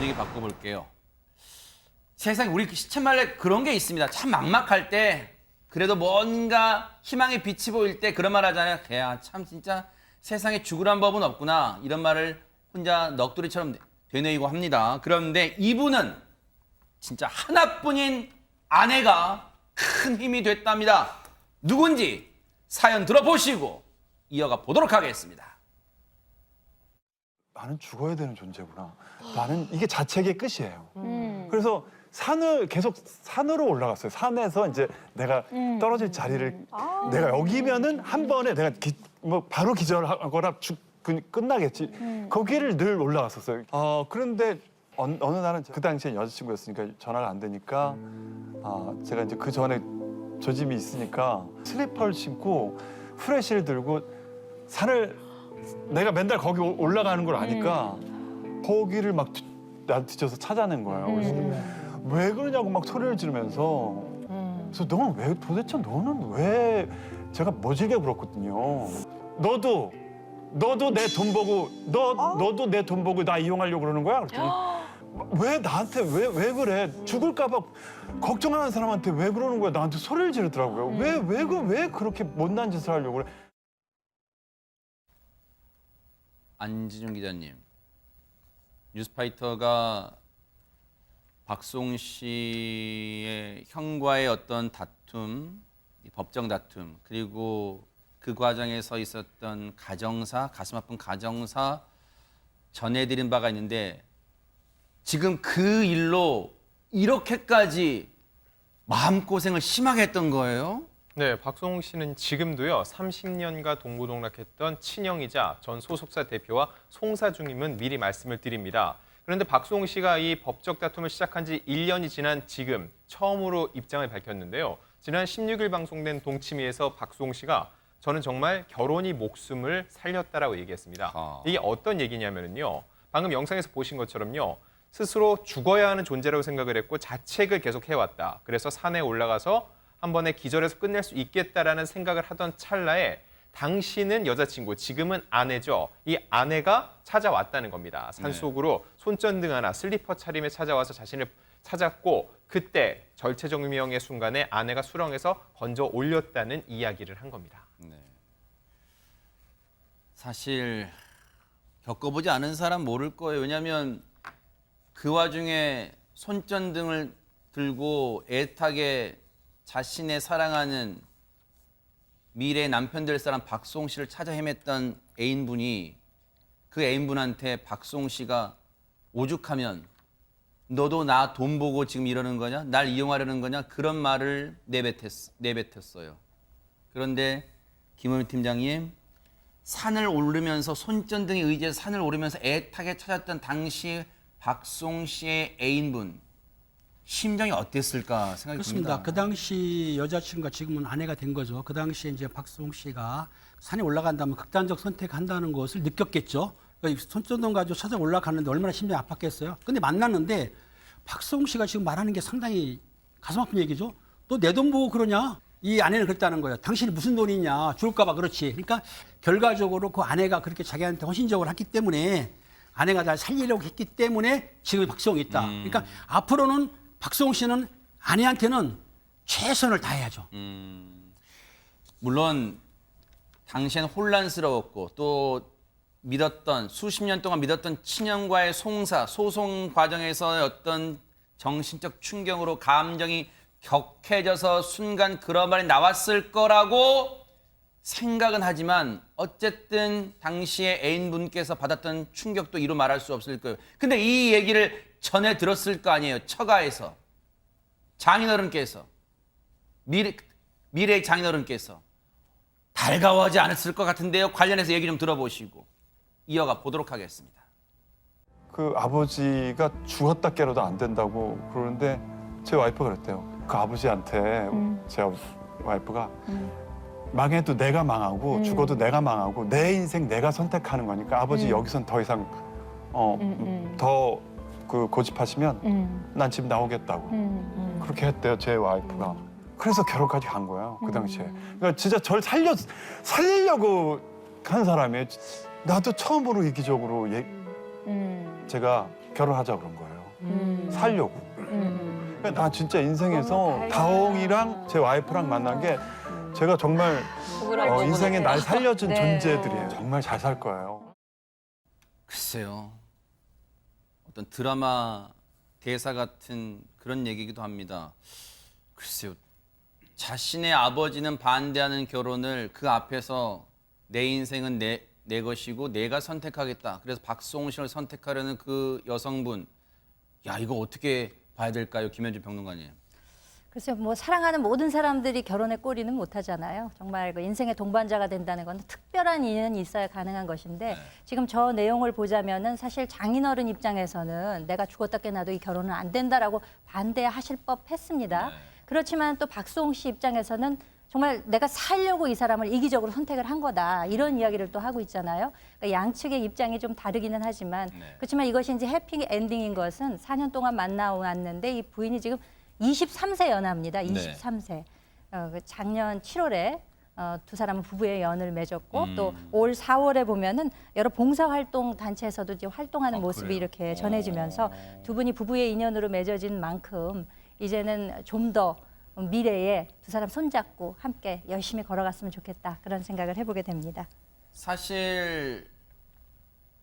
분위기 바꿔볼게요. 세상에 우리 시쳇말에 그런 게 있습니다. 참 막막할 때 그래도 뭔가 희망의 빛이 보일 때 그런 말 하잖아요. 야, 참 진짜 세상에 죽으란 법은 없구나. 이런 말을 혼자 넋두리처럼 되뇌이고 합니다. 그런데 이분은 진짜 하나뿐인 아내가 큰 힘이 됐답니다. 누군지 사연 들어보시고 이어가 보도록 하겠습니다. 나는 죽어야 되는 존재구나. 나는 이게 자책의 끝이에요. 그래서 계속 산으로 올라갔어요. 산에서 이제 내가 떨어질 자리를 내가 여기면은 한 번에 내가 바로 기절하거나 끝나겠지. 거기를 늘 올라갔었어요. 그런데 어느 날은 그 당시엔 여자친구였으니까 전화가 안 되니까 제가 이제 그 전에 조짐이 있으니까 슬리퍼를 신고 후레쉬를 들고 산을 내가 맨날 거기 올라가는 걸 아니까 거기를 막 나한테 뒤져서 찾아낸 거예요. 그래서 왜 그러냐고 막 소리를 지르면서 그래서 도대체 너는 왜 제가 모질게 굴었거든요. 너도 내 돈 보고 너도 내 돈 보고 나 이용하려고 그러는 거야? 그랬더니 왜 나한테 왜 그래? 죽을까 봐 걱정하는 사람한테 왜 그러는 거야? 나한테 소리를 지르더라고요. 왜 그렇게 못난 짓을 하려고 그래? 안지중 기자님, 뉴스파이터가 박송 씨의 형과의 어떤 다툼, 법정 다툼, 그리고 그 과정에서 있었던 가정사, 가슴 아픈 가정사 전해드린 바가 있는데 지금 그 일로 이렇게까지 마음고생을 심하게 했던 거예요? 네, 박송 씨는 지금도요 30년가 동고동락했던 친형이자 전 소속사 대표와 송사 중임은 미리 말씀을 드립니다. 그런데 박송 씨가 이 법적 다툼을 시작한 지 1년이 지난 지금 처음으로 입장을 밝혔는데요. 지난 16일 방송된 동치미에서 박송 씨가 저는 정말 결혼이 목숨을 살렸다라고 얘기했습니다. 이게 어떤 얘기냐면요. 방금 영상에서 보신 것처럼요. 스스로 죽어야 하는 존재라고 생각을 했고 자책을 계속 해왔다. 그래서 산에 올라가서 한 번에 기절해서 끝낼 수 있겠다라는 생각을 하던 찰나에 당시는 여자친구, 지금은 아내죠. 이 아내가 찾아왔다는 겁니다. 산속으로 손전등 하나, 슬리퍼 차림에 찾아와서 자신을 찾았고 그때 절체절명의 순간에 아내가 수렁에서 건져 올렸다는 이야기를 한 겁니다. 네. 사실 겪어보지 않은 사람 모를 거예요. 왜냐하면 그 와중에 손전등을 들고 애타게 자신의 사랑하는 미래 남편 될 사람 박송 씨를 찾아 헤맸던 애인분이 그 애인분한테 박송 씨가 오죽하면 너도 나 돈 보고 지금 이러는 거냐? 날 이용하려는 거냐? 그런 말을 내뱉었어요. 그런데 김은미 팀장님, 산을 오르면서 손전등에 의지해서 산을 오르면서 애타게 찾았던 당시 박송 씨의 애인분 심정이 어땠을까 생각이 그렇습니다. 듭니다. 그 당시 여자친구가 지금은 아내가 된 거죠. 그 당시에 이제 박수홍 씨가 산에 올라간다면 극단적 선택한다는 것을 느꼈겠죠. 그러니까 손전등 가지고 찾아 올라가는데 얼마나 심장이 아팠겠어요. 근데 만났는데 박수홍 씨가 지금 말하는 게 상당히 가슴 아픈 얘기죠. 너 내 돈 보고 그러냐? 이 아내는 그랬다는 거예요. 당신이 무슨 돈이 있냐? 죽을까 봐 그렇지. 그러니까 결과적으로 그 아내가 그렇게 자기한테 헌신적으로 했기 때문에 아내가 날 살리려고 했기 때문에 지금 박수홍이 있다. 그러니까 앞으로는 박수홍 씨는 아내한테는 최선을 다해야죠. 물론 당시엔 혼란스러웠고 또 믿었던 수십 년 동안 믿었던 친형과의 소송 과정에서 어떤 정신적 충격으로 감정이 격해져서 순간 그런 말이 나왔을 거라고 생각은 하지만 어쨌든 당시에 애인분께서 받았던 충격도 이루 말할 수 없을 거예요. 근데 이 얘기를 전에 들었을 거 아니에요. 처가에서 장인어른께서 미래의 장인어른께서 달가워하지 않았을 것 같은데요. 관련해서 얘기 좀 들어보시고 이어가 보도록 하겠습니다. 그 아버지가 죽었다 깨로도 안 된다고 그러는데 제 와이프가 그랬대요. 그 아버지한테 제 와이프가 망해도 내가 망하고 죽어도 내가 망하고 내 인생 내가 선택하는 거니까 아버지 여기선 더 이상 더 그 고집하시면 난 집 나오겠다고 그렇게 했대요. 제 와이프가. 그래서 결혼까지 간 거예요. 그 당시에. 그러니까 진짜 저를 살리려고 한 사람이에요. 나도 처음으로 이기적으로 제가 결혼하자 그런 거예요. 살려고. 그러니까 나 진짜 인생에서 다홍이랑 제 와이프랑 만난 게 제가 정말 인생에 날 살려준 존재들이에요. 정말 잘 살 거예요. 글쎄요. 어떤 드라마 대사 같은 그런 얘기기도 합니다. 글쎄요. 자신의 아버지는 반대하는 결혼을 그 앞에서 내 인생은 내 것이고 내가 선택하겠다. 그래서 박수홍 씨를 선택하려는 그 여성분. 야, 이거 어떻게 봐야 될까요? 김현주 평론가님. 글쎄요, 뭐 사랑하는 모든 사람들이 결혼의 꼬리는 못하잖아요. 정말 그 인생의 동반자가 된다는 건 특별한 인연이 있어야 가능한 것인데 지금 저 내용을 보자면은 사실 장인어른 입장에서는 내가 죽었다 깨나도 이 결혼은 안 된다라고 반대하실 법했습니다. 그렇지만 또 박수홍 씨 입장에서는 정말 내가 살려고 이 사람을 이기적으로 선택을 한 거다. 이런 이야기를 또 하고 있잖아요. 그러니까 양측의 입장이 좀 다르기는 하지만 그렇지만 이것이 이제 해피 엔딩인 것은 4년 동안 만나왔는데 이 부인이 지금 23세 연하입니다. 23세. 그 작년 7월에 두 사람은 부부의 연을 맺었고 또 올 4월에 보면은 여러 봉사활동 단체에서도 이제 활동하는 모습이 그래요? 이렇게 전해지면서 두 분이 부부의 인연으로 맺어진 만큼 이제는 좀 더 미래에 두 사람 손잡고 함께 열심히 걸어갔으면 좋겠다. 그런 생각을 해보게 됩니다. 사실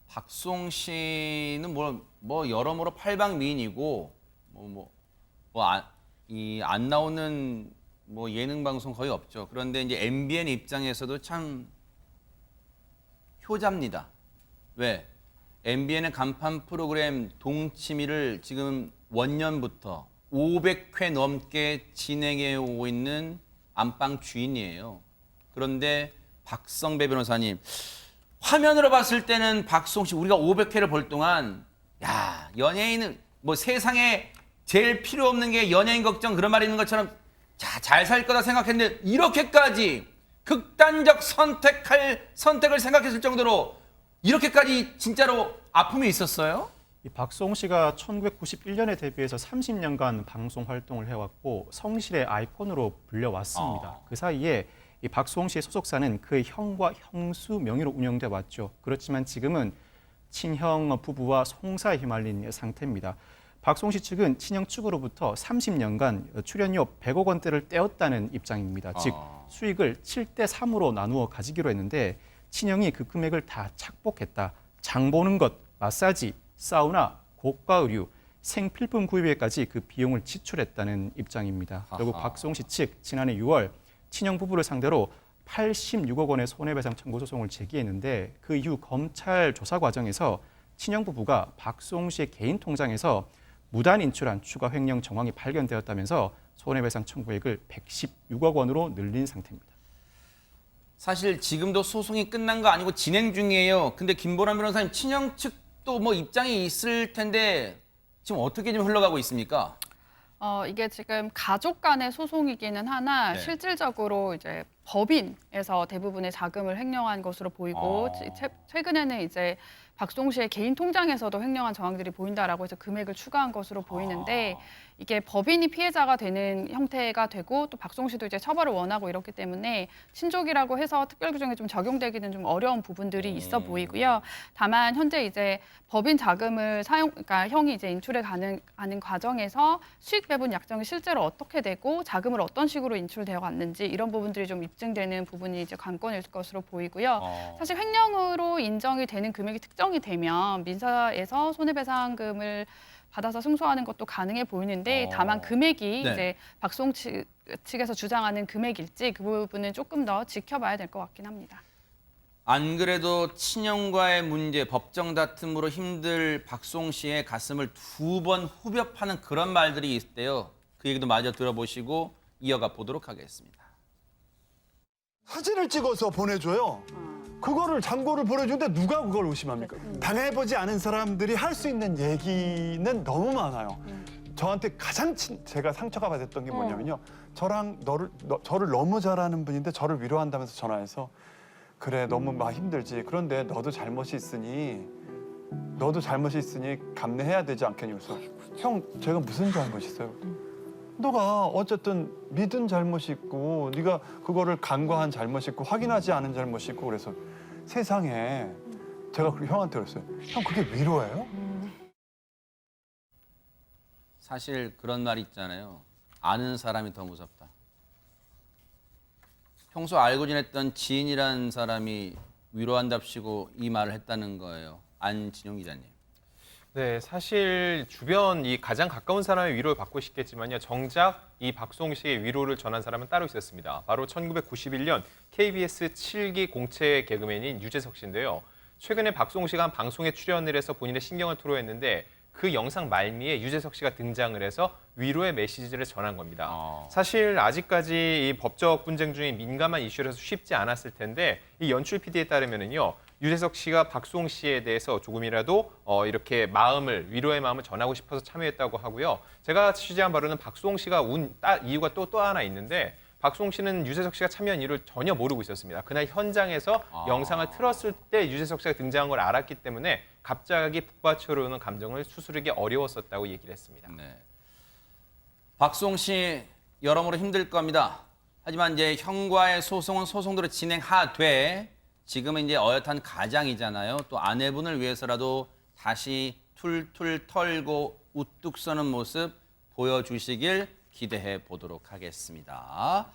박수홍 씨는 뭐 여러모로 팔방미인이고 안 나오는 뭐 예능 방송 거의 없죠. 그런데 이제 MBN 입장에서도 참 효자입니다. 왜? MBN의 간판 프로그램 동치미를 지금 원년부터 500회 넘게 진행해 오고 있는 안방 주인이에요. 그런데 박성배 변호사님, 화면으로 봤을 때는 박수홍 씨 우리가 500회를 볼 동안 야, 연예인은 뭐 세상에 제일 필요 없는 게 연예인 걱정 그런 말이 있는 것처럼 잘 살 거다 생각했는데 이렇게까지 극단적 선택을 생각했을 정도로 이렇게까지 진짜로 아픔이 있었어요? 이 박수홍 씨가 1991년에 데뷔해서 30년간 방송 활동을 해왔고 성실의 아이콘으로 불려왔습니다. 그 사이에 이 박수홍 씨의 소속사는 그의 형과 형수 명의로 운영돼 왔죠. 그렇지만 지금은 친형 부부와 송사에 휘말린 상태입니다. 박수홍 씨 측은 친형 측으로부터 30년간 출연료 100억 원대를 떼었다는 입장입니다. 즉 수익을 7대 3으로 나누어 가지기로 했는데 친형이 그 금액을 다 착복했다. 장 보는 것, 마사지, 사우나, 고가 의류, 생필품 구입에까지 그 비용을 지출했다는 입장입니다. 결국 박수홍 씨 측 지난해 6월 친형 부부를 상대로 86억 원의 손해배상 청구 소송을 제기했는데 그 이후 검찰 조사 과정에서 친형 부부가 박수홍 씨의 개인 통장에서 무단 인출한 추가 횡령 정황이 발견되었다면서 손해배상 청구액을 116억 원으로 늘린 상태입니다. 사실 지금도 소송이 끝난 거 아니고 진행 중이에요. 근데 김보람 변호사님 친형 측도 뭐 입장이 있을 텐데 지금 어떻게 좀 흘러가고 있습니까? 이게 지금 가족 간의 소송이기는 하나 실질적으로 이제 법인에서 대부분의 자금을 횡령한 것으로 보이고 최근에는 이제 박수홍 씨의 개인 통장에서도 횡령한 정황들이 보인다라고 해서 금액을 추가한 것으로 보이는데 이게 법인이 피해자가 되는 형태가 되고 또 박수홍 씨도 이제 처벌을 원하고 이렇기 때문에 친족이라고 해서 특별규정이 좀 적용되기는 좀 어려운 부분들이 있어 보이고요. 다만 현재 이제 법인 자금을 그러니까 형이 이제 인출해 가는 과정에서 수익 배분 약정이 실제로 어떻게 되고 자금을 어떤 식으로 인출되어 갔는지 이런 부분들이 좀 입증되는 부분이 이제 관건일 것으로 보이고요. 사실 횡령으로 인정이 되는 금액이 특정이 되면 민사에서 손해배상금을 받아서 승소하는 것도 가능해 보이는데 다만 금액이 이제 박수홍 측에서 주장하는 금액일지 그 부분은 조금 더 지켜봐야 될 것 같긴 합니다. 안 그래도 친형과의 문제, 법정 다툼으로 힘들 박수홍 씨의 가슴을 2번 후벼 파는 그런 말들이 있대요. 그 얘기도 마저 들어보시고 이어가 보도록 하겠습니다. 사진을 찍어서 보내줘요. 그거를 장고를 보내주는데 누가 그걸 의심합니까? 당해보지 않은 사람들이 할 수 있는 얘기는 너무 많아요. 저한테 가장 제가 상처가 받았던 게 뭐냐면요. 저를 너무 잘하는 분인데 저를 위로한다면서 전화해서 그래 너무 막 힘들지. 그런데 너도 잘못이 있으니 감내해야 되지 않겠니? 그래서 형 제가 무슨 잘못이 있어요? 너가 어쨌든 믿은 잘못이 있고 네가 그거를 간과한 잘못이 있고 확인하지 않은 잘못이 있고 그래서 세상에 제가 형한테 그랬어요. 형 그게 위로예요? 사실 그런 말이 있잖아요. 아는 사람이 더 무섭다. 평소 알고 지냈던 지인이라는 사람이 위로한답시고 이 말을 했다는 거예요. 안진용 기자님. 네, 사실 주변 이 가장 가까운 사람의 위로를 받고 싶겠지만요. 정작 이 박수홍 씨의 위로를 전한 사람은 따로 있었습니다. 바로 1991년 KBS 7기 공채 개그맨인 유재석 씨인데요. 최근에 박수홍 씨가 한 방송에 출연을 해서 본인의 신경을 토로했는데 그 영상 말미에 유재석 씨가 등장을 해서 위로의 메시지를 전한 겁니다. 사실 아직까지 이 법적 분쟁 중에 민감한 이슈라서 쉽지 않았을 텐데 이 연출 PD에 따르면은요. 유재석 씨가 박수홍 씨에 대해서 조금이라도 이렇게 위로의 마음을 전하고 싶어서 참여했다고 하고요. 제가 취재한 바로는 박수홍 씨가 운 이유가 또 하나 있는데 박수홍 씨는 유재석 씨가 참여한 이유를 전혀 모르고 있었습니다. 그날 현장에서 영상을 틀었을 때 유재석 씨가 등장한 걸 알았기 때문에 갑자기 북받쳐오르는 감정을 추스르기 어려웠었다고 얘기를 했습니다. 네. 박수홍 씨 여러모로 힘들 겁니다. 하지만 이제 형과의 소송은 소송대로 진행하되 지금은 이제 어엿한 가장이잖아요. 또 아내분을 위해서라도 다시 툴툴 털고 우뚝 서는 모습 보여주시길 기대해 보도록 하겠습니다.